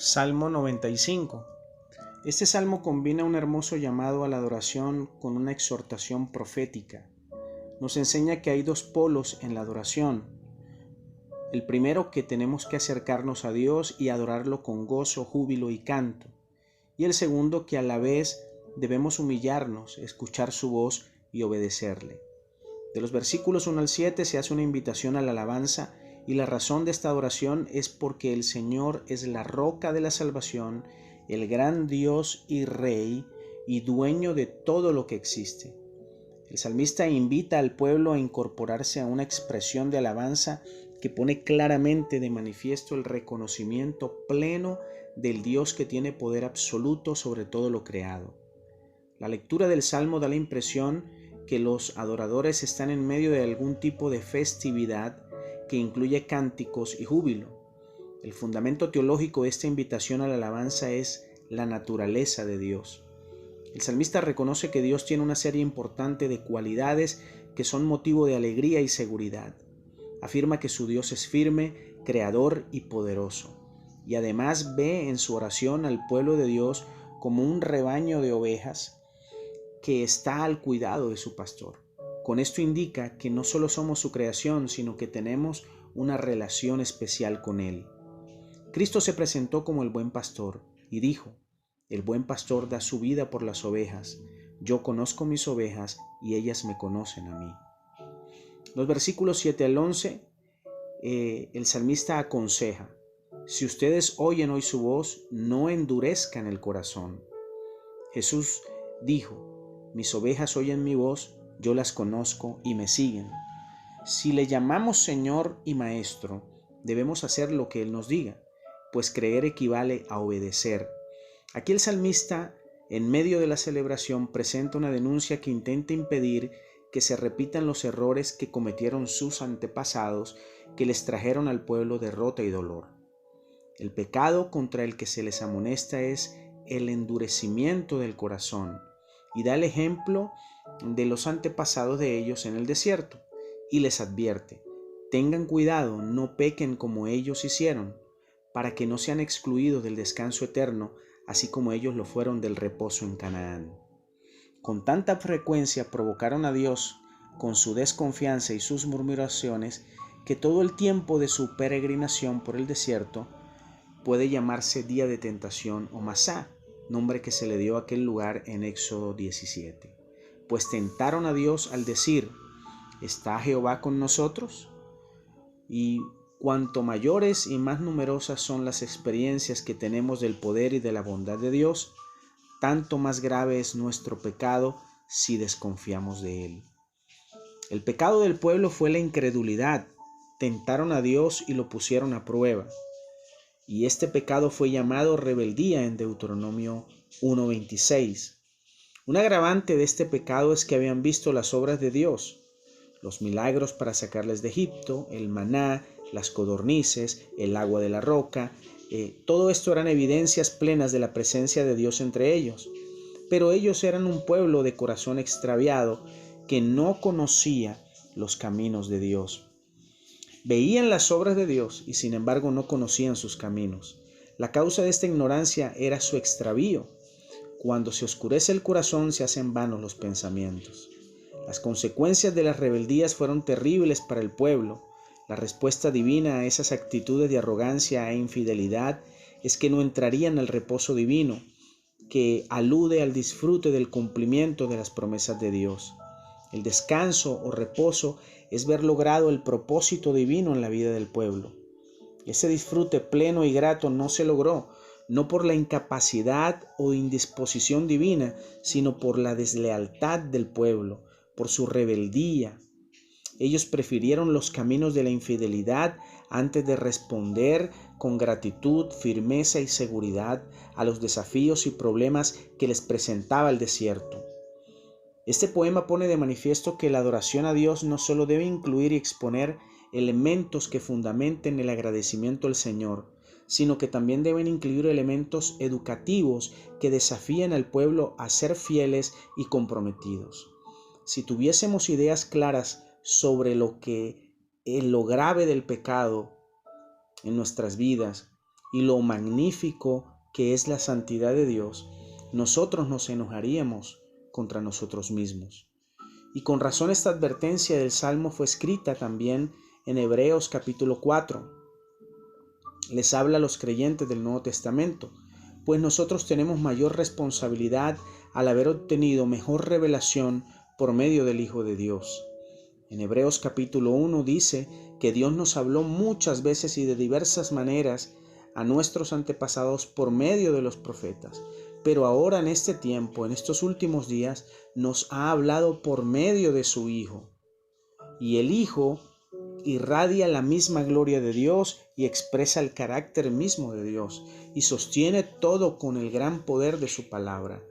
Salmo 95. Este salmo combina un hermoso llamado a la adoración con una exhortación profética. Nos enseña que hay dos polos en la adoración. El primero, que tenemos que acercarnos a Dios y adorarlo con gozo, júbilo y canto. Y el segundo, que a la vez debemos humillarnos, escuchar su voz y obedecerle. De los versículos 1 al 7 se hace una invitación a la alabanza, y la razón de esta adoración es porque el Señor es la roca de la salvación, el gran Dios y Rey y dueño de todo lo que existe. El salmista invita al pueblo a incorporarse a una expresión de alabanza que pone claramente de manifiesto el reconocimiento pleno del Dios que tiene poder absoluto sobre todo lo creado. La lectura del Salmo da la impresión que los adoradores están en medio de algún tipo de festividad que incluye cánticos y júbilo. El fundamento teológico de esta invitación a la alabanza es la naturaleza de Dios. El salmista reconoce que Dios tiene una serie importante de cualidades que son motivo de alegría y seguridad. Afirma que su Dios es firme, creador y poderoso, y además ve en su oración al pueblo de Dios como un rebaño de ovejas que está al cuidado de su pastor. Con esto indica que no solo somos su creación, sino que tenemos una relación especial con Él. Cristo se presentó como el buen pastor y dijo: el buen pastor da su vida por las ovejas. Yo conozco mis ovejas y ellas me conocen a mí. Los versículos 7 al 11, el salmista aconseja: si ustedes oyen hoy su voz, no endurezcan el corazón. Jesús dijo: mis ovejas oyen mi voz, yo las conozco y me siguen. Si le llamamos Señor y Maestro, debemos hacer lo que Él nos diga, pues creer equivale a obedecer. Aquí el salmista, en medio de la celebración, presenta una denuncia que intenta impedir que se repitan los errores que cometieron sus antepasados, que les trajeron al pueblo derrota y dolor. El pecado contra el que se les amonesta es el endurecimiento del corazón, y da el ejemplo de los antepasados de ellos en el desierto, y les advierte: tengan cuidado, no pequen como ellos hicieron, para que no sean excluidos del descanso eterno, así como ellos lo fueron del reposo en Canaán. Con tanta frecuencia provocaron a Dios con su desconfianza y sus murmuraciones, que todo el tiempo de su peregrinación por el desierto puede llamarse día de tentación o Masá, nombre que se le dio a aquel lugar en Éxodo 17. Pues tentaron a Dios al decir: ¿está Jehová con nosotros? Y cuanto mayores y más numerosas son las experiencias que tenemos del poder y de la bondad de Dios, tanto más grave es nuestro pecado si desconfiamos de Él. El pecado del pueblo fue la incredulidad. Tentaron a Dios y lo pusieron a prueba. Y este pecado fue llamado rebeldía en Deuteronomio 1:26. Un agravante de este pecado es que habían visto las obras de Dios, los milagros para sacarles de Egipto, el maná, las codornices, el agua de la roca. Todo esto eran evidencias plenas de la presencia de Dios entre ellos. Pero ellos eran un pueblo de corazón extraviado que no conocía los caminos de Dios. Veían las obras de Dios y sin embargo no conocían sus caminos. La causa de esta ignorancia era su extravío. Cuando se oscurece el corazón, se hacen vanos los pensamientos. Las consecuencias de las rebeldías fueron terribles para el pueblo. La respuesta divina a esas actitudes de arrogancia e infidelidad es que no entrarían al reposo divino, que alude al disfrute del cumplimiento de las promesas de Dios. El descanso o reposo es ver logrado el propósito divino en la vida del pueblo. Ese disfrute pleno y grato no se logró, no por la incapacidad o indisposición divina, sino por la deslealtad del pueblo, por su rebeldía. Ellos prefirieron los caminos de la infidelidad antes de responder con gratitud, firmeza y seguridad a los desafíos y problemas que les presentaba el desierto. Este poema pone de manifiesto que la adoración a Dios no solo debe incluir y exponer elementos que fundamenten el agradecimiento al Señor, sino que también deben incluir elementos educativos que desafíen al pueblo a ser fieles y comprometidos. Si tuviésemos ideas claras sobre lo grave del pecado en nuestras vidas, y lo magnífico que es la santidad de Dios, nosotros nos enojaríamos contra nosotros mismos. Y con razón esta advertencia del Salmo fue escrita también en Hebreos capítulo 4. Les habla a los creyentes del Nuevo Testamento, pues nosotros tenemos mayor responsabilidad al haber obtenido mejor revelación por medio del Hijo de Dios. En Hebreos capítulo 1 dice que Dios nos habló muchas veces y de diversas maneras a nuestros antepasados por medio de los profetas, pero ahora en este tiempo, en estos últimos días, nos ha hablado por medio de su Hijo. Y el Hijo irradia la misma gloria de Dios y expresa el carácter mismo de Dios y sostiene todo con el gran poder de su palabra.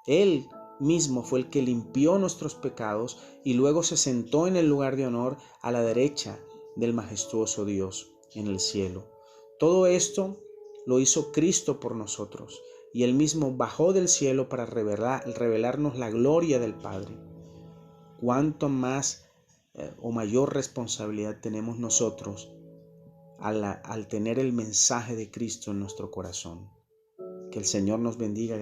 Él mismo fue el que limpió nuestros pecados y luego se sentó en el lugar de honor a la derecha del majestuoso Dios en el cielo. Todo esto lo hizo Cristo por nosotros y Él mismo bajó del cielo para revelarnos la gloria del Padre. ¿Cuánto más o mayor responsabilidad tenemos nosotros al tener el mensaje de Cristo en nuestro corazón? Que el Señor nos bendiga.